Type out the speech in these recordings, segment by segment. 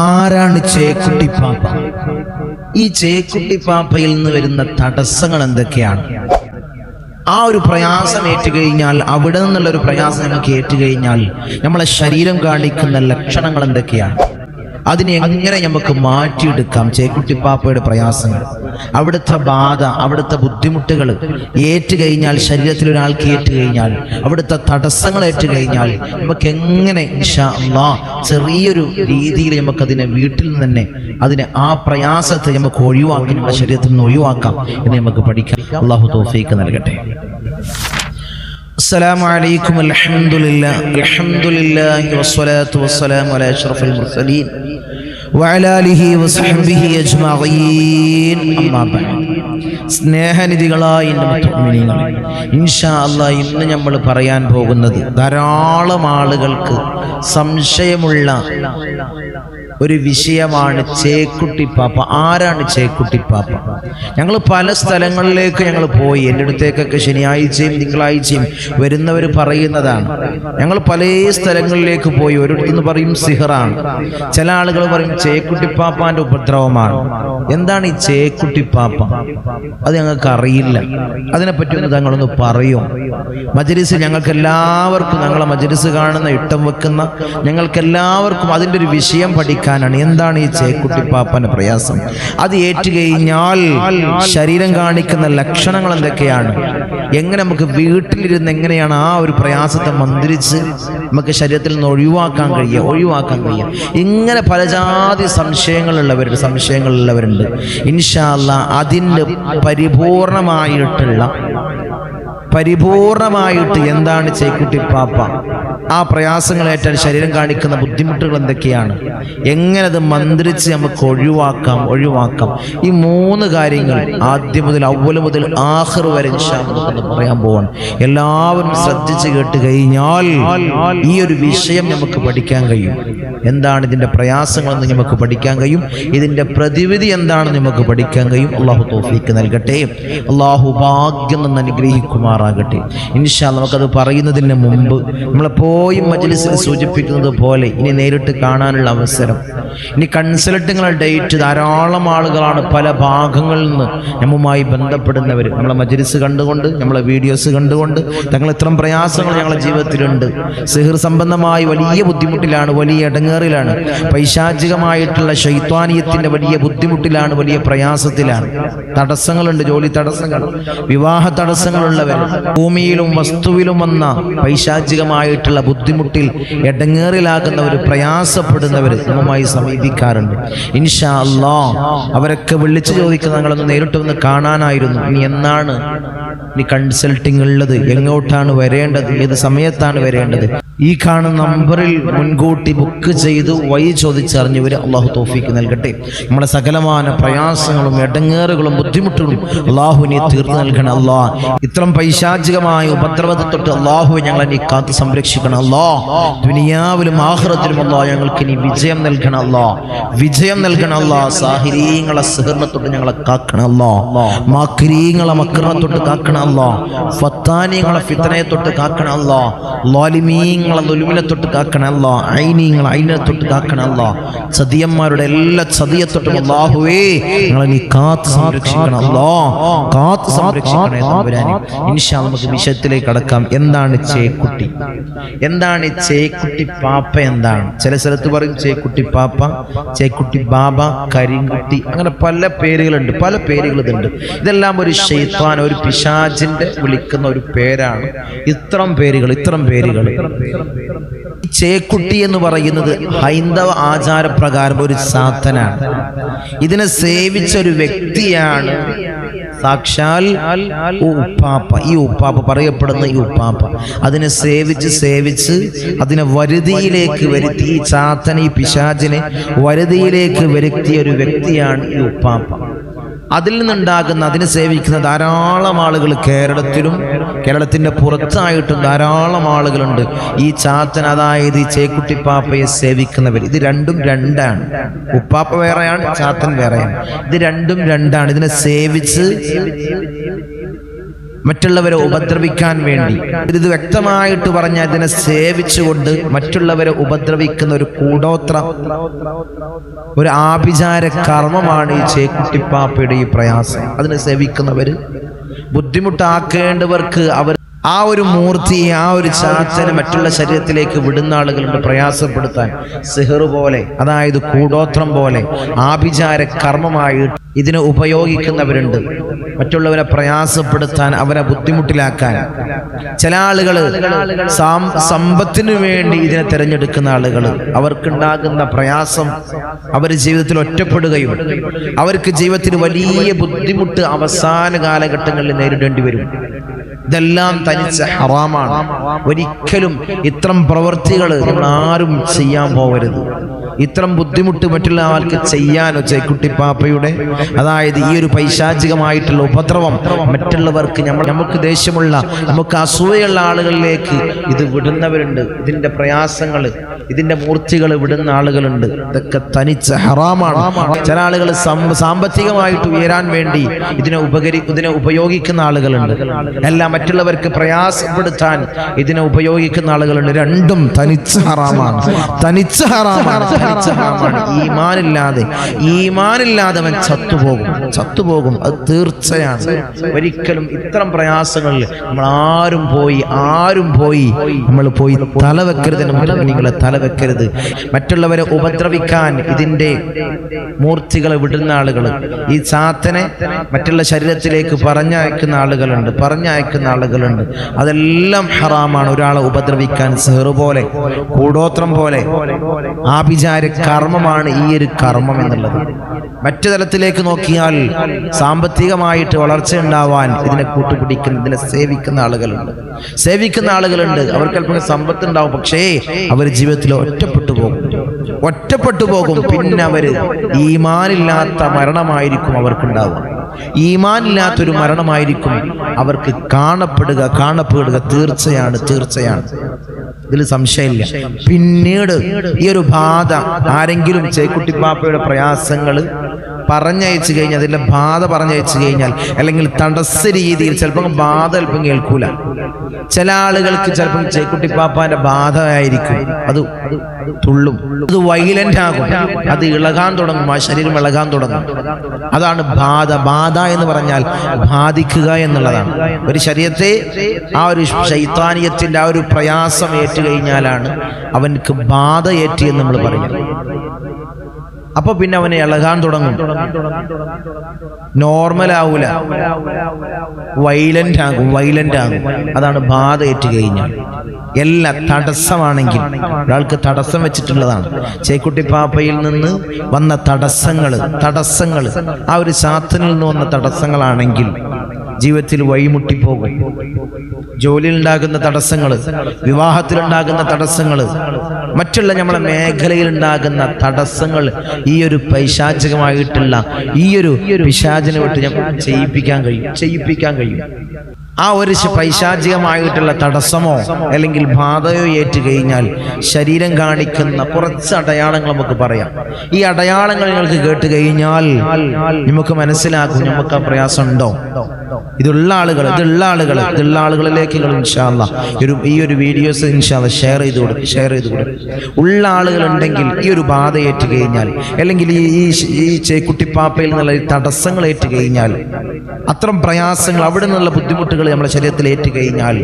ആരാണ് ചേക്കുട്ടി പാപ്പ? ഈ ചേക്കുട്ടി പാപ്പയിൽ നിന്ന് വരുന്ന തടസ്സങ്ങൾ എന്തൊക്കെയാണ്? ആ ഒരു പ്രയാസം ഏറ്റുകഴിഞ്ഞാൽ, അവിടെ നിന്നുള്ളൊരു പ്രയാസം നമുക്ക് ഏറ്റുകഴിഞ്ഞാൽ നമ്മളെ ശരീരം കാണിക്കുന്ന ലക്ഷണങ്ങൾ എന്തൊക്കെയാണ്? അതിനെ എങ്ങനെ നമുക്ക് മാറ്റിയെടുക്കാം? ചേക്കുട്ടിപ്പാപ്പയുടെ പ്രയാസങ്ങൾ, അവിടുത്തെ ബാധ, അവിടുത്തെ ബുദ്ധിമുട്ടുകൾ ഏറ്റുകഴിഞ്ഞാൽ, ശരീരത്തിൽ ഒരാൾക്ക് ഏറ്റുകഴിഞ്ഞാൽ, അവിടുത്തെ തടസ്സങ്ങൾ ഏറ്റുകഴിഞ്ഞാൽ നമുക്ക് എങ്ങനെ ഇൻഷാ അല്ലാഹ് ചെറിയൊരു രീതിയിൽ നമുക്കതിനെ വീട്ടിൽ നിന്ന് തന്നെ അതിനെ ആ പ്രയാസത്തെ നമുക്ക് ഒഴിവാക്കി നമ്മുടെ ശരീരത്തിൽ നിന്ന് ഒഴിവാക്കാം എന്ന് നമുക്ക് പഠിക്കാം. അല്ലാഹു തൗഫീഖ് നൽകട്ടെ. അസ്സലാമു അലൈക്കും. അൽഹംദുലില്ലാഹി വസ്സലാത്തു വസ്സലാമു അലാ അഷ്റഫിൽ മുർസലീൻ വഅലാ ആലിഹി വസഹ്ബിഹി അജ്മഈൻ. അമ്മാ ബഅദ്. സ്നേഹനിധികളായ മുഅ്മിനീങ്ങളെ, ഇൻഷാ അല്ലാഹ് ഇന്ന് നമ്മൾ പറയാൻ പോകുന്നത് ധാരാളം ആളുകൾക്ക് സംശയമുള്ള ഒരു വിഷയമാണ് ചേക്കുട്ടിപ്പാപ്പ. ആരാണ് ചേക്കുട്ടിപ്പാപ്പ? ഞങ്ങൾ പല സ്ഥലങ്ങളിലേക്ക് പോയി. എൻ്റെ അടുത്തേക്കൊക്കെ ശനിയാഴ്ചയും തിങ്കളാഴ്ചയും വരുന്നവർ പറയുന്നതാണ്. ഞങ്ങൾ പല സ്ഥലങ്ങളിലേക്ക് പോയി. ഒരിടത്തുനിന്ന് പറയും സിഹറാണ്, ചില ആളുകൾ പറയും ചേക്കുട്ടിപ്പാപ്പാന്റെ ഉപദ്രവമാണ്. എന്താണ് ഈ ചേക്കുട്ടിപ്പാപ്പ? അത് ഞങ്ങൾക്ക് അറിയില്ല. അതിനെപ്പറ്റി ഒന്ന് തങ്ങളൊന്ന് പറയും. മജ്‌ലിസ് ഞങ്ങൾക്ക് എല്ലാവർക്കും, ഞങ്ങളെ മജ്‌ലിസ് കാണുന്ന ഇട്ടം വെക്കുന്ന ഞങ്ങൾക്ക് എല്ലാവർക്കും അതിൻ്റെ ഒരു വിഷയം പഠിക്കാനാണ്. എന്താണ് ഈ ചേക്കുട്ടിപ്പാപ്പന്റെ പ്രയാസം? അത് ഏറ്റുകഴിഞ്ഞാൽ ശരീരം കാണിക്കുന്ന ലക്ഷണങ്ങൾ എന്തൊക്കെയാണ്? എങ്ങനെ നമുക്ക് വീട്ടിലിരുന്ന് എങ്ങനെയാണ് ആ ഒരു പ്രയാസത്തെ മന്ത്രിച്ച് നമുക്ക് ശരീരത്തിൽ നിന്ന് ഒഴിവാക്കാൻ കഴിയുക? ഇങ്ങനെ പല ജാതി സംശയങ്ങളുള്ളവരുണ്ട്. ഇൻഷാ അല്ലാഹ് അതിൻ്റെ പരിപൂർണമായിട്ട് എന്താണ് ചേക്കുട്ടിപ്പാപ്പ, ആ പ്രയാസങ്ങളേറ്റാൽ ശരീരം കാണിക്കുന്ന ബുദ്ധിമുട്ടുകൾ എന്തൊക്കെയാണ്, എങ്ങനെ അത് മന്ത്രിച്ച് നമുക്ക് ഒഴിവാക്കാം? ഈ 3 കാര്യങ്ങൾ ആദ്യം മുതൽ അവ്വൽ മുതൽ ആഖിർ വരെ ഇൻഷാ അല്ലാഹ് പറയാൻ പോവാണ്. എല്ലാവരും ശ്രദ്ധിച്ച് കേട്ട് കഴിഞ്ഞാൽ ഈ ഒരു വിഷയം നമുക്ക് പഠിക്കാൻ കഴിയും. എന്താണ് ഇതിൻ്റെ പ്രയാസങ്ങളെന്ന് നമുക്ക് പഠിക്കാൻ കഴിയും. ഇതിൻ്റെ പ്രതിവിധി എന്താണെന്ന് നമുക്ക് പഠിക്കാൻ കഴിയും. അല്ലാഹു തൗഫീഖ് നൽകട്ടെ. അല്ലാഹു ഭാഗ്യം നിന്ന് അനുഗ്രഹിക്കുമാറാകട്ടെ. ഇൻഷാ അല്ലാഹ് നമുക്കത് പറയുന്നതിന് മുമ്പ് നമ്മളെപ്പോഴും മജ്‌ലിസിൽ സൂചിപ്പിക്കുന്നത് പോലെ ഇനി നേരിട്ട് കാണാനുള്ള അവസരം, ഇനി കൺസൾട്ടിങ്ങുകളുടെ ഡേറ്റ്, ധാരാളം ആളുകളാണ് പല ഭാഗങ്ങളിൽ നിന്ന് നമ്മുമായി ബന്ധപ്പെടുന്നവർ. നമ്മളെ മജ്‌ലിസ് കണ്ടുകൊണ്ട്, നമ്മളെ വീഡിയോസ് കണ്ടുകൊണ്ട് തങ്ങൾ ഇത്തരം പ്രയാസങ്ങൾ ഞങ്ങളുടെ ജീവിതത്തിലുണ്ട്. സിഹിർ സംബന്ധമായി വലിയ ബുദ്ധിമുട്ടിലാണ്, വലിയ ഇടങ്ങേറിലാണ്, പൈശാചികമായിട്ടുള്ള ശൈത്വാനിയത്തിന്റെ വലിയ ബുദ്ധിമുട്ടിലാണ്, വലിയ പ്രയാസത്തിലാണ്. തടസ്സങ്ങളുണ്ട്, ജോലി തടസ്സങ്ങൾ, വിവാഹ തടസ്സങ്ങളുള്ളവർ, ഭൂമിയിലും വസ്തുവിലും വന്ന പൈശാചികമായിട്ടുള്ള ബുദ്ധിമുട്ടിൽ ഇടങ്ങേറിലാകുന്നവർ, പ്രയാസപ്പെടുന്നവർ നമ്മുമായി സമീപിക്കാറുണ്ട്. ഇൻഷാ അല്ലാഹ് അവരൊക്കെ വിളിച്ചു ചോദിക്കുന്ന ഞങ്ങളൊന്ന് നേരിട്ട് വന്ന് കാണാനായിരുന്നു. ഇനി എന്നാണ് കൺസൾട്ടിങ് ഉള്ളത്, എങ്ങോട്ടാണ് വരേണ്ടത്, ഏത് സമയത്താണ് വരേണ്ടത്? ഈ കാണുന്ന നമ്പറിൽ മുൻകൂട്ടി ബുക്ക് ചെയ്ത് വഴി ചോദിച്ചറിഞ്ഞവർ അല്ലാഹു തൗഫീഖ് നൽകട്ടെ. നമ്മുടെ സകലമായ പ്രയാസങ്ങളും ഇടങ്ങേറുകളും ബുദ്ധിമുട്ടുകളും അല്ലാഹുവിനെ തീർത്ത് നൽകണം. അല്ലാഹ് ഇത്തരം പൈശാചികമായ ഉപദ്രവത്തെ തൊട്ട് അല്ലാഹുവെ ഞങ്ങളെ നീ കാത്ത് സംരക്ഷിക്കണം. അല്ലാഹ് ദുനിയാവിലും ആഖിറത്തിലും അല്ലാഹ് ഞങ്ങൾക്ക് നീ വിജയം നൽകണം. വിജയം നൽകണം. അല്ലാഹ് സാഹിരീങ്ങളെ സിഹറിനെ തൊട്ട് ഞങ്ങളെ കാക്കണം. അല്ലാഹ് മാക്രീങ്ങളെ മക്റിനെ തൊട്ട് കാക്കണം. അല്ലാഹ് ഫത്താനിങ്ങളെ ഫിത്നയെ തൊട്ട് കാക്കണം. അല്ലാഹ് ളാലിമീങ്ങളെ ദുൽമിനെ തൊട്ട് കാക്കണം. അല്ലാഹ് ഐനീങ്ങളെ ഐനിനെ തൊട്ട് കാക്കണം. അല്ലാഹ് സതിയന്മാരുടെ എല്ലാ സതിയെ തൊട്ടും അല്ലാഹുവേ ഞങ്ങളെ നീ കാത്ത് സംരക്ഷിക്കണം. അല്ലാഹ് കാത്ത് സംരക്ഷിക്കണേ തമ്പുരാനെ. ഇൻഷാ അല്ലാഹ് നമുക്ക് വിഷയത്തിലേക്ക് കടക്കാം. എന്താണ് ചേക്കുട്ടി? എന്താണ് ചേക്കുട്ടി പാപ്പ? എന്താണ്? ചില സ്ഥലത്ത് പറയും ചേക്കുട്ടി പാപ്പ, ചേക്കുട്ടി ബാബ, കരിങ്കുട്ടി, അങ്ങനെ പല പേരുകളുണ്ട്, പല പേരുകൾ ഇതുണ്ട്. ഇതെല്ലാം ഒരു ശൈത്താൻ, ഒരു പിശാചിന്റെ വിളിക്കുന്ന ഒരു പേരാണ്. ഇത്തരം പേരുകൾ ചേക്കുട്ടി എന്ന് പറയുന്നത് ഹൈന്ദവ ആചാരപ്രകാരം ഒരു സാധനാണ്. ഇതിനെ സേവിച്ച ഒരു വ്യക്തിയാണ് സാക്ഷാൽ ഉപ്പാപ്പ. ഈ ഉപ്പാപ്പ പറയപ്പെടുന്ന ഈ ഉപ്പാപ്പ അതിനെ സേവിച്ച് അതിനെ വരുതിയിലേക്ക് വരുത്തി, ഈ ചാത്തനെ, ഈ പിശാചിനെ വരുതിയിലേക്ക് വരുത്തിയ ഒരു വ്യക്തിയാണ് ഈ ഉപ്പാപ്പ. അതിൽ നിന്നുണ്ടാകുന്ന, അതിനെ സേവിക്കുന്ന ധാരാളം ആളുകൾ കേരളത്തിലും കേരളത്തിന്റെ പുറത്തായിട്ടും ധാരാളം ആളുകളുണ്ട്. ഈ ചാത്തൻ, അതായത് ഈ ചേക്കുട്ടിപ്പാപ്പയെ സേവിക്കുന്നവർ. ഇത് രണ്ടും രണ്ടാണ്. ഉപ്പാപ്പ വേറെയാണ്, ചാത്തൻ വേറെയാണ്. ഇത് രണ്ടും രണ്ടാണ്. ഇതിനെ സേവിച്ച് മറ്റുള്ളവരെ ഉപദ്രവിക്കാൻ വേണ്ടി. ഇത് വ്യക്തമായിട്ട് പറഞ്ഞ ഇതിനെ സേവിച്ചുകൊണ്ട് മറ്റുള്ളവരെ ഉപദ്രവിക്കുന്ന ഒരു കൂടോത്ര, ഒരു ആഭിചാര കർമ്മമാണ് ഈ ചേക്കുട്ടിപ്പാപ്പയുടെ ഈ പ്രയാസം. അതിനെ സേവിക്കുന്നവര് ബുദ്ധിമുട്ടാക്കേണ്ടവർക്ക് അവർ ആ ഒരു മൂർത്തി, ആ ഒരു ചാച്ചനെ മറ്റുള്ള ശരീരത്തിലേക്ക് വിടുന്ന ആളുകളുണ്ട് പ്രയാസപ്പെടുത്താൻ. സിഹർ പോലെ, അതായത് കൂടോത്രം പോലെ ആഭിചാര കർമ്മമായി ഇതിനെ ഉപയോഗിക്കുന്നവരുണ്ട്, മറ്റുള്ളവരെ പ്രയാസപ്പെടുത്താൻ, അവരെ ബുദ്ധിമുട്ടിലാക്കാൻ. ചില ആളുകൾ സമ്പത്തിനു വേണ്ടി ഇതിനെ തിരഞ്ഞെടുക്കുന്ന ആളുകൾ, അവർക്കുണ്ടാകുന്ന പ്രയാസം, അവർ ജീവിതത്തിൽ ഒറ്റപ്പെടുകയും അവർക്ക് ജീവിതത്തിൽ വലിയ ബുദ്ധിമുട്ട് അവസാന കാലഘട്ടങ്ങളിൽ നേരിടേണ്ടി വരും. ഇതെല്ലാം തനിച്ച ഹറാമാണ്. ഒരിക്കലും ഇത്തരം പ്രവൃത്തികൾ നമ്മൾ ആരും ചെയ്യാൻ പോകരുത്. ഇത്തരം ബുദ്ധിമുട്ട് മറ്റുള്ള ആൾക്ക് ചെയ്യാനോ ചേക്കുട്ടിപ്പാപ്പയുടെ, അതായത് ഈ ഒരു പൈശാചികമായിട്ടുള്ള ഉപദ്രവം മറ്റുള്ളവർക്ക്, നമുക്ക് ദേഷ്യമുള്ള, നമുക്ക് അസൂയുള്ള ആളുകളിലേക്ക് ഇത് വിടുന്നവരുണ്ട്. ഇതിന്റെ പ്രയാസങ്ങൾ, ഇതിന്റെ മൂർത്തികൾ വിടുന്ന ആളുകളുണ്ട്. ഇതൊക്കെ തനിച്ച ഹറാമാണ്. ചില ആളുകൾ സാമ്പത്തികമായിട്ട് ഉയരാൻ വേണ്ടി ഇതിനെ ഉപയോഗിക്കുന്ന ആളുകളുണ്ട്. എല്ലാം മറ്റുള്ളവർക്ക് പ്രയാസപ്പെടുത്താൻ ഇതിനെ ഉപയോഗിക്കുന്ന ആളുകളുണ്ട്. രണ്ടും തനിച്ച ഹറാമാണ്, തനിച്ച ഹറാമാണ്. ഈമാനില്ലാതെ അവൻ ചത്തുപോകും. അത് തീർച്ചയാണ്. ഒരിക്കലും ഇത്തരം പ്രയാസങ്ങളിൽ നമ്മൾ ആരും പോയി തലവെക്കരുത്. നിങ്ങളെ തലവെക്കരുത്. മറ്റുള്ളവരെ ഉപദ്രവിക്കാൻ ഇതിന്റെ മൂർത്തികളെ വിടുന്ന ആളുകൾ, ഈ ചാത്തനെ മറ്റുള്ള ശരീരത്തിലേക്ക് പറഞ്ഞയക്കുന്ന ആളുകളുണ്ട്. അതെല്ലാം ഹറാമാണ്. ഒരാളെ ഉപദ്രവിക്കാൻ സിഹർ പോലെ, കൂടോത്രം പോലെ ആഭിചാര കർമ്മമാണ് ഈ ഒരു കർമ്മം എന്നുള്ളത്. മറ്റു തലത്തിലേക്ക് നോക്കിയാൽ സാമ്പത്തികമായിട്ട് വളർച്ച ഉണ്ടാവാൻ ഇതിനെ കൂട്ടുപിടിക്കുന്ന, ഇതിനെ സേവിക്കുന്ന ആളുകളുണ്ട്. അവർക്ക് അല്പം സമ്പത്ത് ഉണ്ടാവും, പക്ഷേ അവർ ജീവിതത്തിൽ ഒറ്റപ്പെട്ടു പോകും. പിന്നെ അവര് ഈമാനില്ലാത്ത മരണമായിരിക്കും അവർക്കുണ്ടാവുക. ഈമാനില്ലാത്തൊരു മരണമായിരിക്കും അവർക്ക് കാണപ്പെടുക. തീർച്ചയാണ്. ഇതിൽ സംശയമില്ല. പിന്നീട് ഈ ഒരു ബാധ ആരെങ്കിലും ചേക്കുട്ടിപ്പാപ്പയുടെ പ്രയാസങ്ങൾ പറഞ്ഞയച്ചു കഴിഞ്ഞാൽ, അതിന്റെ ബാധ പറഞ്ഞയച്ചു കഴിഞ്ഞാൽ, അല്ലെങ്കിൽ തടസ്സ രീതിയിൽ ചിലപ്പോൾ ബാധ അല്പം കേൾക്കൂല. ചില ആളുകൾക്ക് ചിലപ്പോൾ ചേക്കുട്ടിപ്പാപ്പാന്റെ ബാധ ആയിരിക്കും, അത് തുള്ളും, അത് വൈലന്റ് ആകും, അത് ഇളകാൻ തുടങ്ങും, ആ ശരീരം ഇളകാൻ തുടങ്ങും. അതാണ് ബാധ എന്ന് പറഞ്ഞാൽ ബാധിക്കുക എന്നുള്ളതാണ്. ഒരു ശരീരത്തെ ആ ഒരു ശൈത്താനിയത്തിന്റെ ആ ഒരു പ്രയാസം ഏറ്റു കഴിഞ്ഞാലാണ് അവനക്ക് ബാധ ഏറ്റി എന്ന് നമ്മൾ പറയുന്നത്. അപ്പൊ പിന്നെ അവനെ ഇളകാൻ തുടങ്ങും, നോർമലാവൂല, വൈലന്റ് ആകും. അതാണ് ബാധ ഏറ്റു കഴിഞ്ഞാൽ. എല്ലാ തടസ്സമാണെങ്കിൽ, ഒരാൾക്ക് തടസ്സം വെച്ചിട്ടുള്ളതാണ്, ചേക്കുട്ടിപ്പാപ്പയിൽ നിന്ന് വന്ന തടസ്സങ്ങൾ, ആ ഒരു സാത്തനിൽ നിന്ന് വന്ന തടസ്സങ്ങളാണെങ്കിൽ ജീവിതത്തിൽ വഴിമുട്ടിപ്പോകും. ജോലിയിൽ ഉണ്ടാകുന്ന തടസ്സങ്ങൾ, വിവാഹത്തിലുണ്ടാകുന്ന തടസ്സങ്ങൾ, മറ്റുള്ള നമ്മളെ മേഖലയിൽ ഉണ്ടാകുന്ന തടസ്സങ്ങൾ ഈ ഒരു പൈശാചികമായിട്ടുള്ള ഈ ഒരു പിശാചിനെ വിട്ട് ചെയ്യിപ്പിക്കാൻ കഴിയും. ആ ഒരു പൈശാചികമായിട്ടുള്ള തടസ്സമോ അല്ലെങ്കിൽ ബാധയോ ഏറ്റു കഴിഞ്ഞാൽ ശരീരം കാണിക്കുന്ന കുറച്ച് അടയാളങ്ങൾ നമുക്ക് പറയാം. ഈ അടയാളങ്ങൾ നിങ്ങൾക്ക് കേട്ട് കഴിഞ്ഞാൽ നമുക്ക് മനസ്സിലാക്കും നമുക്ക് ആ പ്രയാസം ഉണ്ടോ. ഇതുള്ള ആളുകളിലേക്ക് ഇൻഷാ അല്ലാഹ് ഈ ഒരു വീഡിയോസ് ഇൻഷാ അല്ലാഹ് ഷെയർ ചെയ്ത് കൊടുക്കും. ഉള്ള ആളുകളുണ്ടെങ്കിൽ ഈ ഒരു ബാധ ഏറ്റു കഴിഞ്ഞാൽ, അല്ലെങ്കിൽ ഈ ചേക്കുട്ടിപ്പാപ്പയിൽ നിന്നുള്ള തടസ്സങ്ങൾ ഏറ്റു കഴിഞ്ഞാൽ, അത്തരം പ്രയാസങ്ങൾ, അവിടെ നിന്നുള്ള ബുദ്ധിമുട്ടുകൾ നമ്മുടെ ശരീരത്തിൽ ഏറ്റു കഴിഞ്ഞാൽ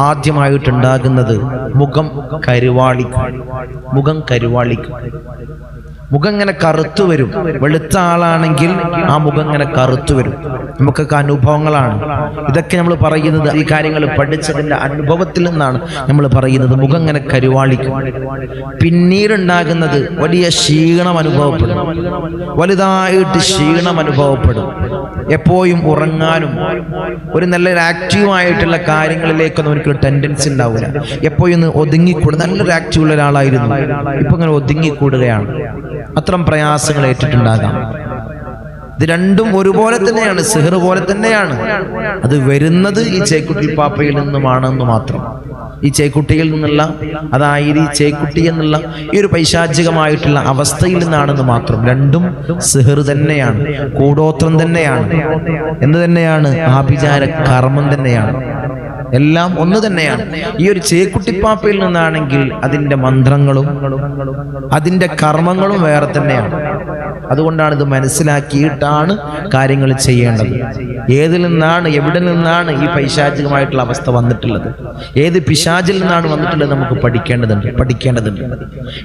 ആദ്യമായിട്ടുണ്ടാകുന്നത് മുഖം കരുവാളിക്കും. മുഖം ഇങ്ങനെ കറുത്തു വരും. വെളുത്ത ആളാണെങ്കിൽ ആ മുഖം ഇങ്ങനെ കറുത്തു വരും. നമുക്കൊക്കെ അനുഭവങ്ങളാണ് ഇതൊക്കെ. നമ്മൾ പറയുന്നത് ഈ കാര്യങ്ങൾ പഠിച്ചതിന്റെ അനുഭവത്തിൽ നിന്നാണ് നമ്മൾ പറയുന്നത്. മുഖം ഇങ്ങനെ കരുവാളിക്കും. പിന്നീടുണ്ടാകുന്നത് വലിയ ക്ഷീണം അനുഭവപ്പെടും, വലുതായിട്ട് ക്ഷീണം അനുഭവപ്പെടും. എപ്പോഴും ഉറങ്ങാനും ഒരു നല്ലൊരു ആക്റ്റീവായിട്ടുള്ള കാര്യങ്ങളിലേക്കൊന്നും ഒരിക്കലും ടെൻഡൻസി ഉണ്ടാവില്ല. എപ്പോഴും ഒതുങ്ങിക്കൂടും. നല്ലൊരു ആക്റ്റീവ് ഉള്ള ഒരാളായിരുന്നു, ഇപ്പൊ ഇങ്ങനെ ഒതുങ്ങിക്കൂടുകയാണ്. അത്തരം പ്രയാസങ്ങൾ ഏറ്റിട്ടുണ്ടാകാം. ഇത് രണ്ടും ഒരുപോലെ തന്നെയാണ്, സിഹർ പോലെ തന്നെയാണ്. അത് വരുന്നത് ഈ ചേക്കുട്ടിപ്പാപ്പയിൽ നിന്നുമാണെന്ന് മാത്രം. ഈ ചേക്കുട്ടിയിൽ നിന്നുള്ള, അതായത് ഈ ചേക്കുട്ടി എന്നുള്ള ഈ ഒരു പൈശാചികമായിട്ടുള്ള അവസ്ഥയിൽ നിന്നാണെന്ന് മാത്രം. രണ്ടും സിഹർ തന്നെയാണ്, കൂടോത്രം തന്നെയാണ്, എന്ത് തന്നെയാണ്, ആഭിചാര കർമ്മം തന്നെയാണ്, എല്ലാം ഒന്ന് തന്നെയാണ്. ഈ ഒരു ചേക്കുട്ടിപ്പാപ്പയിൽ നിന്നാണെങ്കിൽ അതിൻ്റെ മന്ത്രങ്ങളും അതിൻ്റെ കർമ്മങ്ങളും വേറെ തന്നെയാണ്. അതുകൊണ്ടാണ് ഇത് മനസ്സിലാക്കിയിട്ടാണ് കാര്യങ്ങൾ ചെയ്യേണ്ടത്. ഏതിൽ നിന്നാണ്, എവിടെ നിന്നാണ് ഈ പൈശാചികമായിട്ടുള്ള അവസ്ഥ വന്നിട്ടുള്ളത്, ഏത് പിശാചിൽ നിന്നാണ് വന്നിട്ടുള്ളത് നമുക്ക് പഠിക്കേണ്ടതുണ്ട്.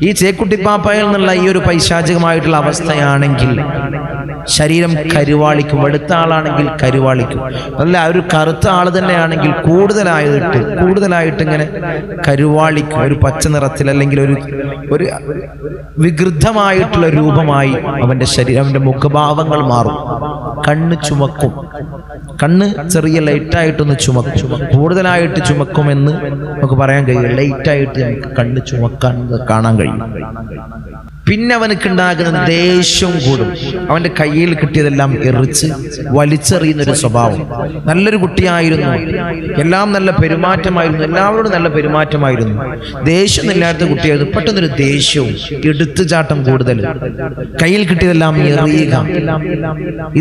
ഈ ചേക്കുട്ടിപ്പാപ്പയിൽ നിന്നുള്ള ഈ ഒരു പൈശാചികമായിട്ടുള്ള അവസ്ഥയാണെങ്കിൽ ശരീരം കരുവാളിക്കും, വെളുത്ത ആളാണെങ്കിൽ കരുവാളിക്കും, അല്ല ഒരു കറുത്ത ആൾ തന്നെയാണെങ്കിൽ കൂടുതലായിട്ട് ഇങ്ങനെ കരുവാളിക്കും, ഒരു പച്ച നിറത്തിൽ അല്ലെങ്കിൽ ഒരു വികൃതമായിട്ടുള്ള രൂപമായി അവന്റെ ശരീരം, അവന്റെ മുഖഭാവങ്ങൾ മാറും. കണ്ണ് ചുമക്കും, കണ്ണ് ചെറിയ ലൈറ്റായിട്ടൊന്ന് ചുമക്കും, കൂടുതലായിട്ട് ചുമക്കുമെന്ന് നമുക്ക് പറയാൻ കഴിയും. ലൈറ്റായിട്ട് നമുക്ക് കണ്ണ് ചുമക്കാൻ കാണാൻ കഴിയും. പിന്നെ അവനക്കുണ്ടാകുന്ന ദേഷ്യം കൂടും. അവന്റെ കയ്യിൽ കിട്ടിയതെല്ലാം എറിച്ച് വലിച്ചെറിയുന്നൊരു സ്വഭാവം. നല്ലൊരു കുട്ടിയായിരുന്നു, എല്ലാം നല്ല പെരുമാറ്റമായിരുന്നു, എല്ലാവരോടും നല്ല പെരുമാറ്റമായിരുന്നു, ദേഷ്യമൊന്നുമില്ലാത്ത കുട്ടിയായിരുന്നു. പെട്ടെന്നൊരു ദേഷ്യവും, എടുത്തുചാട്ടം കൂടുതൽ, കയ്യിൽ കിട്ടിയതെല്ലാം എറിയുക.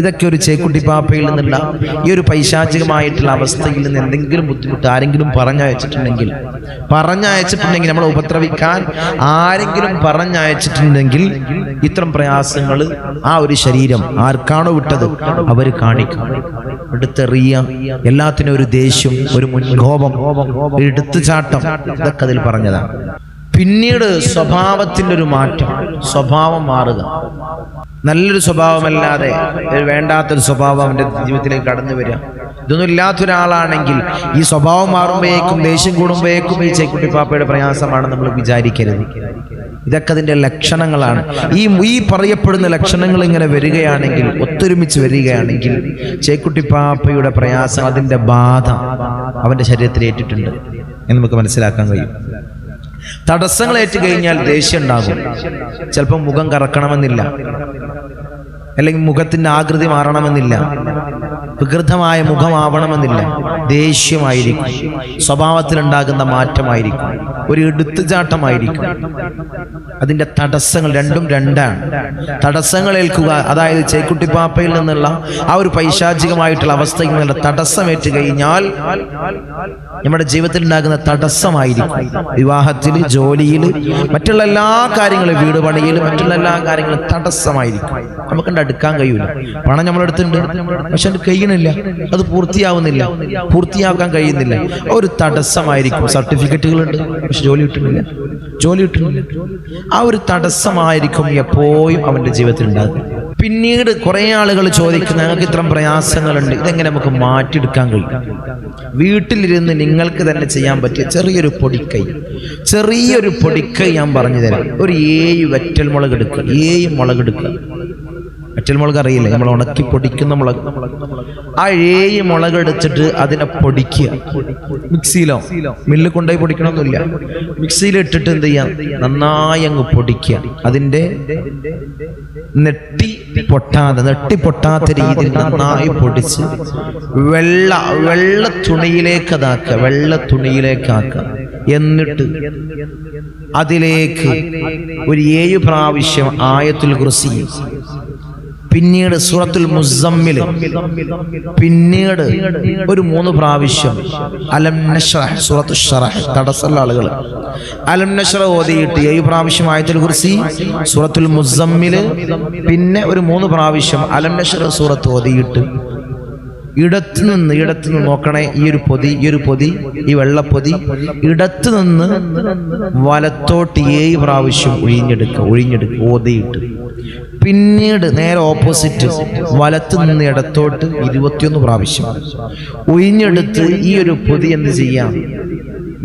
ഇതൊക്കെ ഒരു ചേക്കുട്ടിപ്പാപ്പയിൽ നിന്നുള്ള ഈ ഒരു പൈശാചികമായിട്ടുള്ള അവസ്ഥയിൽ നിന്ന് എന്തെങ്കിലും ബുദ്ധിമുട്ട് ആരെങ്കിലും പറഞ്ഞയച്ചിട്ടുണ്ടെങ്കിൽ നമ്മളെ ഉപദ്രവിക്കാൻ ആരെങ്കിലും പറഞ്ഞയച്ചിട്ടുണ്ടെങ്കിൽ ഇത്തരം പ്രയാസങ്ങൾ ആ ഒരു ശരീരം ആർക്കാണോ വിട്ടത് അവർ കാണിക്കും. എടുത്തെറിയ, എല്ലാത്തിനും ഒരു ദേഷ്യം, ഒരു മുൻകോപം, എടുത്തുചാട്ടം, ഇതൊക്കെ അതിൽ പറഞ്ഞതാണ്. പിന്നീട് സ്വഭാവത്തിൻ്റെ ഒരു മാറ്റം, സ്വഭാവം മാറുക. നല്ലൊരു സ്വഭാവമല്ലാതെ വേണ്ടാത്തൊരു സ്വഭാവം അവൻ്റെ ജീവിതത്തിലേക്ക് കടന്നു വരിക. ഇതൊന്നും ഇല്ലാത്തൊരാളാണെങ്കിൽ ഈ സ്വഭാവം മാറുമ്പോഴേക്കും, ദേഷ്യം കൂടുമ്പോഴേക്കും ഈ ചേക്കുട്ടിപ്പാപ്പയുടെ പ്രയാസമാണ് നമ്മൾ വിചാരിക്കരുത്. ഇതൊക്കെ അതിൻ്റെ ലക്ഷണങ്ങളാണ്. ഈ പറയപ്പെടുന്ന ലക്ഷണങ്ങൾ ഇങ്ങനെ വരികയാണെങ്കിൽ, ഒത്തൊരുമിച്ച് വരികയാണെങ്കിൽ ചേക്കുട്ടിപ്പാപ്പയുടെ പ്രയാസം, അതിൻ്റെ ബാധ അവൻ്റെ ശരീരത്തിൽ ഏറ്റിട്ടുണ്ട് എന്ന് നമുക്ക് മനസ്സിലാക്കാൻ കഴിയും. തടസ്സങ്ങൾ ഏറ്റുകഴിഞ്ഞാൽ ദേഷ്യം ഉണ്ടാകും. ചിലപ്പോൾ മുഖം കറക്കണമെന്നില്ല, അല്ലെങ്കിൽ മുഖത്തിന്റെ ആകൃതി മാറണമെന്നില്ല, വികൃതമായ മുഖമാവണമെന്നില്ല. ദേഷ്യമായിരിക്കും, സ്വഭാവത്തിലുണ്ടാകുന്ന മാറ്റമായിരിക്കും, ഒരു എടുത്തുചാട്ടമായിരിക്കും. അതിൻ്റെ തടസ്സങ്ങൾ രണ്ടാണ്. തടസ്സങ്ങൾ ഏൽക്കുക, അതായത് ചേക്കുട്ടിപ്പാപ്പയിൽ നിന്നുള്ള ആ ഒരു പൈശാചികമായിട്ടുള്ള അവസ്ഥയിൽ നിന്നുള്ള തടസ്സമേറ്റ് കഴിഞ്ഞാൽ നമ്മുടെ ജീവിതത്തിൽ ഉണ്ടാകുന്ന തടസ്സമായിരിക്കും. വിവാഹത്തിൽ, ജോലിയിൽ, മറ്റുള്ള എല്ലാ കാര്യങ്ങളും, വീട് പണിയിൽ, മറ്റുള്ള എല്ലാ കാര്യങ്ങളും തടസ്സമായിരിക്കും. നമുക്കുണ്ട് അടുക്കാൻ കഴിയൂല. പണം നമ്മളെടുത്തുണ്ട്, പക്ഷെ അത് കഴിയണില്ല, അത് പൂർത്തിയാക്കാൻ കഴിയുന്നില്ല. ഒരു തടസ്സമായിരിക്കും. സർട്ടിഫിക്കറ്റുകളുണ്ട്, പക്ഷെ ജോലി കിട്ടുന്നില്ല. ആ ഒരു തടസ്സമായിരിക്കും എപ്പോഴും അവന്റെ ജീവിതത്തിൽ ഉണ്ടാകും. പിന്നീട് കുറെ ആളുകൾ ചോദിക്കുന്ന, ഞങ്ങൾക്ക് ഇത്തരം പ്രയാസങ്ങളുണ്ട്, ഇതെങ്ങനെ നമുക്ക് മാറ്റിയെടുക്കാൻ കഴിയും? വീട്ടിലിരുന്ന് നിങ്ങൾക്ക് തന്നെ ചെയ്യാൻ പറ്റിയ ചെറിയൊരു പൊടിക്കൈ ഞാൻ പറഞ്ഞു തരാം. ഒരു 7 വറ്റൽമുളക് എടുക്കുക. 7 മുളകെടുക്കുക. വറ്റൽമുളക് അറിയില്ല, നമ്മൾ ഉണക്കി പൊടിക്കുന്ന മുളക്. ആ 7 മുളക് എടുത്തിട്ട് അതിനെ പൊടിക്കുക. മിക്സിയിലോ, മില്ലിൽ കൊണ്ടുപോയി പൊടിക്കണമെന്നില്ല, മിക്സിയിൽ ഇട്ടിട്ട് എന്ത് ചെയ്യാം, നന്നായി അങ്ങ് പൊടിക്കുക. അതിൻ്റെ നെട്ടി പൊട്ടാത്ത രീതിയിൽ നന്നായി പൊടിച്ച് വെള്ള തുണിയിലേക്ക് ആക്കുക. എന്നിട്ട് അതിലേക്ക് ഒരു 7 പ്രാവശ്യം ആയത്തുൽ കുർസി, പിന്നീട് സൂറത്തുൽ മുസമ്മിൽ, പിന്നീട് ഒരു 3 പ്രാവശ്യം അലം നശ്റഹ്, സൂറത്തുൽ ശറഹ്. തടസ്സമുള്ള ആളുകൾ അലം നശ്റഹ് ഓതിയിട്ട് 7 പ്രാവശ്യം ആയത്തുൽ കുർസി, സൂറത്തുൽ മുസമ്മിൽ, പിന്നെ ഒരു 3 പ്രാവശ്യം അലം നശ്റഹ് സൂറത്ത് ഓതിയിട്ട് ഇടത്തുനിന്ന് നോക്കണേ. ഈ ഒരു പൊതി, ഈ വെള്ളപ്പൊതി ഇടത്തുനിന്ന് വലത്തോട്ട് 7 പ്രാവശ്യം ഒഴിഞ്ഞെടുക്കുക ഓതിയിട്ട്. പിന്നീട് നേരെ ഓപ്പോസിറ്റ് വലത്തു നിന്ന് ഇടത്തോട്ട് 21 പ്രാവശ്യം ഒഴിഞ്ഞെടുത്ത് ഈ ഒരു പൊതി എന്ത് ചെയ്യാം,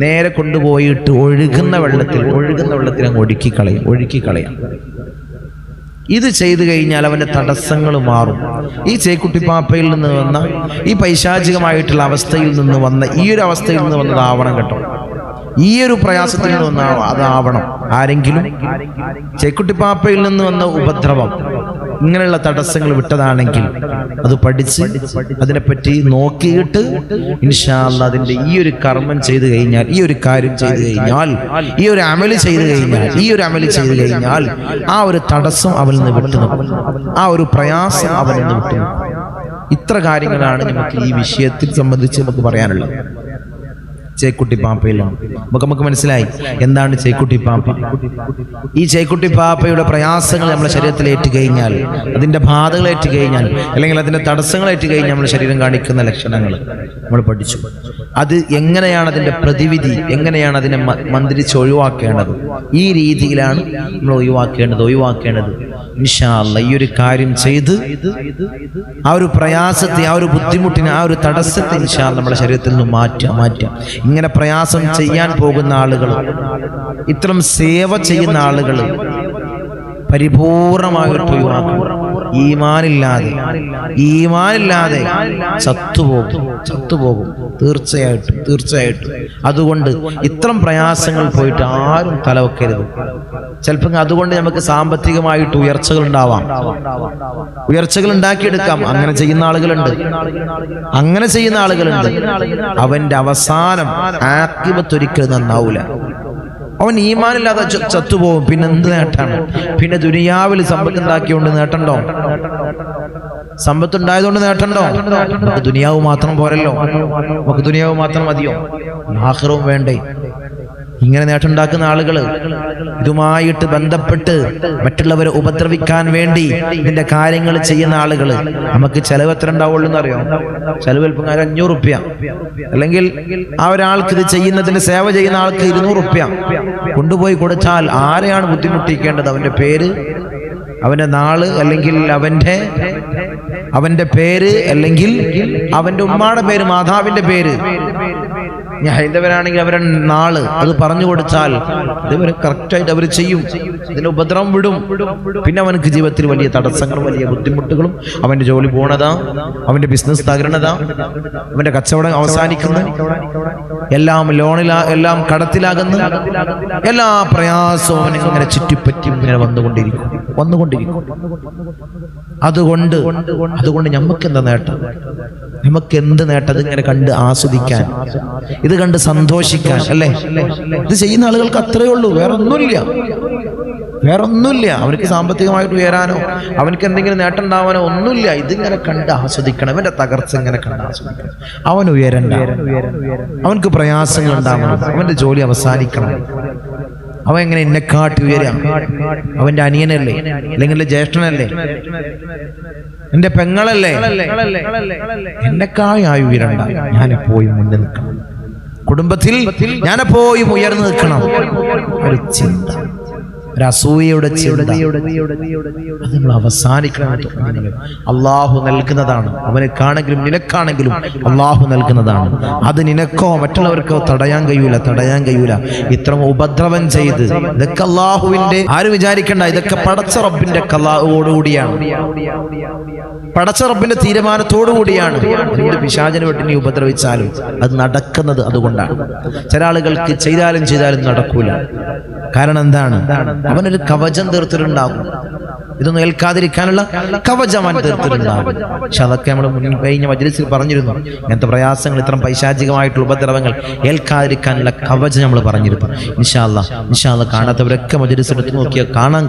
നേരെ കൊണ്ടുപോയിട്ട് ഒഴുകുന്ന വെള്ളത്തിൽ അങ്ങ് ഒഴുക്കിക്കളയാം. ഇത് ചെയ്തു കഴിഞ്ഞാൽ അവന്റെ തടസ്സങ്ങൾ മാറും. ഈ ചേക്കുട്ടിപ്പാപ്പയിൽ നിന്ന് വന്ന, ഈ പൈശാചികമായിട്ടുള്ള അവസ്ഥയിൽ നിന്ന് വന്ന, ഈ ഒരു അവസ്ഥയിൽ നിന്ന് വന്നതാവണം കേട്ടോ. ഈ ഒരു പ്രയാസത്തിൽ നിന്ന് വന്ന അതാവണം. ആരെങ്കിലും ചേക്കുട്ടിപ്പാപ്പയിൽ നിന്ന് വന്ന ഉപദ്രവം ഇങ്ങനെയുള്ള തടസ്സങ്ങൾ വിട്ടതാണെങ്കിൽ അത് പഠിച്ച് അതിനെപ്പറ്റി നോക്കിയിട്ട് ഇൻഷാ അല്ലാഹ് അതിന്റെ ഈ ഒരു കർമ്മം ചെയ്തു കഴിഞ്ഞാൽ, ഈ ഒരു കാര്യം ചെയ്തു കഴിഞ്ഞാൽ, ഈ ഒരു അമല് ചെയ്തു കഴിഞ്ഞാൽ ആ ഒരു തടസ്സം അവനിൽ നിന്ന് വിട്ടുനിൽക്കും, ആ ഒരു പ്രയാസം അവനിൽ നിന്ന് വിട്ടുനിൽക്കും. ഇത്ര കാര്യങ്ങളാണ് നമുക്ക് ഈ വിഷയത്തിൽ സംബന്ധിച്ച് നമുക്ക് പറയാനുള്ളത്. ചേക്കുട്ടി പാപ്പയിലാണ് നമുക്ക് മനസ്സിലായി എന്താണ് ചേക്കുട്ടി പാപ്പ. ഈ ചേക്കുട്ടി പാപ്പയുടെ പ്രയാസങ്ങൾ നമ്മുടെ ശരീരത്തിൽ ഏറ്റുകഴിഞ്ഞാൽ, അതിന്റെ ബാധകൾ ഏറ്റുകഴിഞ്ഞാൽ, അല്ലെങ്കിൽ അതിന്റെ തടസ്സങ്ങൾ ഏറ്റുകഴിഞ്ഞാൽ നമ്മുടെ ശരീരം കാണിക്കുന്ന ലക്ഷണങ്ങൾ നമ്മൾ പഠിച്ചു. അത് എങ്ങനെയാണ് അതിന്റെ പ്രതിവിധി, എങ്ങനെയാണ് അതിനെ മന്ത്രിച്ച് ഒഴിവാക്കേണ്ടത്, ഈ രീതിയിലാണ് നമ്മൾ ഒഴിവാക്കേണ്ടത്. ഇൻഷാ അല്ലാഹ് ഈ ഒരു കാര്യം ചെയ്ത് ആ ഒരു പ്രയാസത്തെ, ആ ഒരു ബുദ്ധിമുട്ടിനെ, ആ ഒരു തടസ്സത്തെ ഇൻഷാ അല്ലാഹ് നമ്മുടെ ശരീരത്തിൽ നിന്ന് മാറ്റാം. ഇങ്ങനെ പ്രയാസം ചെയ്യാൻ പോകുന്ന ആളുകൾ, ഇത്തരം സേവ ചെയ്യുന്ന ആളുകൾ പരിപൂർണമായിട്ട് ഒഴിവാക്കും. ഈമാനില്ലാതെ ചത്തുപോകും തീർച്ചയായിട്ടും. അതുകൊണ്ട് ഇത്തരം പ്രയാസങ്ങൾ പോയിട്ട് ആരും തലവെക്കരുത്. ചിലപ്പോൾ അതുകൊണ്ട് നമുക്ക് സാമ്പത്തികമായിട്ട് ഉയർച്ചകൾ ഉണ്ടാക്കിയെടുക്കാം. അങ്ങനെ ചെയ്യുന്ന ആളുകളുണ്ട്. അവന്റെ അവസാനം ആഖിബത്തൊരിക്കലും നന്നാവൂല. അവൻ ഈമാനില്ലാതെ ചത്തുപോകും. പിന്നെ എന്ത് നേട്ടാണ്? പിന്നെ ദുനിയാവിൽ സമ്പത്തുണ്ടാക്കിയോണ്ട് നേട്ടണ്ടോ? സമ്പത്തുണ്ടായതുകൊണ്ട് നേട്ടണ്ടോ? നമുക്ക് ദുനിയാവ് മാത്രം പോരല്ലോ, നമുക്ക് ദുനിയാവ് മാത്രം മതിയോ? ആഖിറവും വേണ്ടേ? ഇങ്ങനെ നേട്ടമുണ്ടാക്കുന്ന ആളുകൾ, ഇതുമായിട്ട് ബന്ധപ്പെട്ട് മറ്റുള്ളവരെ ഉപദ്രവിക്കാൻ വേണ്ടി ഇതിന്റെ കാര്യങ്ങൾ ചെയ്യുന്ന ആളുകൾ, നമുക്ക് ചെലവ് എത്ര ഉണ്ടാവുള്ളൂ എന്നറിയോ? ചെലവ് അല്പം 500 റുപ്യ, അല്ലെങ്കിൽ ആ ഒരാൾക്ക് ഇത് ചെയ്യുന്നതിന് സേവ ചെയ്യുന്ന ആൾക്ക് 200 റുപ്യ കൊണ്ടുപോയി കൊടുത്താൽ ആരെയാണ് ബുദ്ധിമുട്ടിക്കേണ്ടത്? അവന്റെ പേര്, അവന്റെ നാള്, അല്ലെങ്കിൽ അവന്റെ പേര്, അല്ലെങ്കിൽ അവന്റെ ഉമ്മാടെ പേര്, മാതാവിന്റെ പേര്, ഹൈന്ദവരാണെങ്കിൽ അവരെ നാള് അത് പറഞ്ഞു കൊടുത്താൽ ഇതുവരെ കറക്റ്റായിട്ട് അവർ ചെയ്യും. ഇതിന്റെ ഉപദ്രവം വിടും. പിന്നെ അവനക്ക് ജീവിതത്തിൽ വലിയ തടസ്സങ്ങളും വലിയ ബുദ്ധിമുട്ടുകളും, അവന്റെ ജോലി പോണതാ, അവന്റെ ബിസിനസ് തകരണതാ, അവന്റെ കച്ചവടം അവസാനിക്കുന്നു, എല്ലാം കടത്തിലാകുന്നു, എല്ലാ പ്രയാസവും അവനിങ്ങനെ ചുറ്റിപ്പറ്റി ഇങ്ങനെ വന്നുകൊണ്ടിരിക്കും. അതുകൊണ്ട് നമുക്ക് എന്താ നേട്ടം? നമുക്ക് എന്ത് നേട്ടം? ഇങ്ങനെ കണ്ട് ആസ്വദിക്കാൻ, ഇത് കണ്ട് സന്തോഷിക്കാൻ അല്ലേ? ഇത് ചെയ്യുന്ന ആളുകൾക്ക് അത്രയേ ഉള്ളൂ, വേറൊന്നുമില്ല. അവർക്ക് സാമ്പത്തികമായിട്ട് ഉയരാനോ അവനക്ക് എന്തെങ്കിലും നേട്ടം ഉണ്ടാവാനോ ഒന്നുമില്ല. ഇതിങ്ങനെ കണ്ട് ആസ്വദിക്കണം. അവന്റെ തകർച്ച ഇങ്ങനെ കണ്ട് ആസ്വദിക്കണം. അവൻ ഉയരണ്ട, അവനക്ക് പ്രയാസങ്ങൾ ഉണ്ടാവണം, അവന്റെ ജോലി അവസാനിക്കണം. അവൻ എങ്ങനെ എന്നെക്കാട്ടി ഉയരാം? അവന്റെ അനിയനല്ലേ, അല്ലെങ്കിൽ ജ്യേഷ്ഠനല്ലേ, എന്റെ പെങ്ങളല്ലേ, എന്നെക്കായി ഉയരണ്ട. ഞാനെപ്പോഴും മുന്നിൽ നിൽക്കണം, കുടുംബത്തിൽ ഞാനെപ്പോഴും ഉയർന്നു നിൽക്കണം. ഒരു ചിന്ത, ഒരു അസൂയയുടെ ചിന്ത അത് നമ്മൾ അവസാനിക്കണം. അള്ളാഹു നൽകുന്നതാണ്, അവനക്കാണെങ്കിലും നിനക്കാണെങ്കിലും അള്ളാഹു നൽകുന്നതാണ്. അത് നിനക്കോ മറ്റുള്ളവർക്കോ തടയാൻ കഴിയൂല. ഇത്ര ഉപദ്രവം ചെയ്ത് ഇതൊക്കെ അള്ളാഹുവിന്റെ, ആരും വിചാരിക്കണ്ട ഇതൊക്കെ പടച്ച റബ്ബിന്റെ ഖലാഓടുകൂടിയാണ്, പടച്ച റബ്ബിന്റെ തീരുമാനത്തോടുകൂടിയാണ്. എന്ത് പിശാചിനെ വിട്ട് നീ ഉപദ്രവിച്ചാലും അത് നടക്കുന്നത് അതുകൊണ്ടാണ്. ചില ആളുകൾക്ക് ചെയ്താലും നടക്കൂല. കാരണം എന്താണ്? അവനൊരു കവചം തീർത്തിട്ടുണ്ടാകും. ഇതൊന്നും ഏൽക്കാതിരിക്കാനുള്ള കവചം അവൻ തീർത്തിട്ടുണ്ടാകും. പക്ഷെ അതൊക്കെ നമ്മൾ കഴിഞ്ഞ മജ്‌ലിസിൽ പറഞ്ഞിരുന്നു. ഇങ്ങനത്തെ പ്രയാസങ്ങൾ, ഇത്തരം പൈശാചികമായിട്ടുള്ള ഉപദ്രവങ്ങൾ ഏൽക്കാതിരിക്കാനുള്ള കവചം നമ്മൾ പറഞ്ഞിരുന്നു. ഇൻഷാ അല്ലാഹ് കാണാത്തവരൊക്കെ മജ്‌ലിസ് എടുത്ത് നോക്കിയാൽ കാണാൻ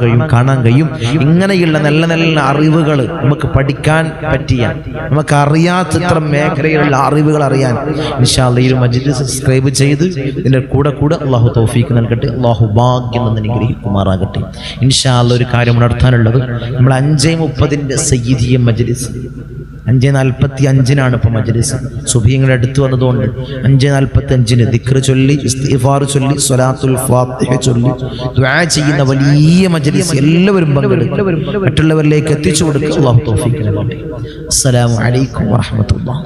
കഴിയും. ഇങ്ങനെയുള്ള നല്ല നല്ല അറിവുകൾ നമുക്ക് പഠിക്കാൻ പറ്റിയ, നമുക്ക് അറിയാത്ത ഇത്തരം മേഖലയിലുള്ള അറിവുകൾ അറിയാൻ ഇൻഷാ അല്ലാഹ് ഈ ഒരു മജ്‌ലിസ് സബ്സ്ക്രൈബ് ചെയ്ത് ഇതിന്റെ കൂടെ അള്ളാഹു തൗഫീഖ് നൽകട്ടെ. അള്ളാഹു ഭാഗ്യം അനുഗ്രഹിക്കുമാറാകട്ടെ. ഇൻഷാ അല്ലാഹ് ഒരു കാര്യം നടത്താനുള്ളത്, നമ്മൾ 5:30 സയ്യിദിയ മജ്‌ലിസ്, 5:45 ഇപ്പൊ മജ്‌ലിസ്. സുബഹിയുടെ അടുത്ത് വന്നതുകൊണ്ട് 5:45 ദിക്ർ ചൊല്ലി, ഇസ്തിഗ്ഫാർ ചൊല്ലി, സ്വലാത്തുൽ ഫാത്തിഹ ചൊല്ലി ദുആ ചെയ്യുന്ന വലിയ മജ്‌ലിസ് എല്ലാവരും പങ്കെടുക്കും, മറ്റുള്ളവരിലേക്ക് എത്തിച്ചു കൊടുക്കുക. അല്ലാഹു തൗഫീഖ് നൽകട്ടെ. അസ്സലാമു അലൈക്കും വറഹ്മത്തുള്ളാഹി.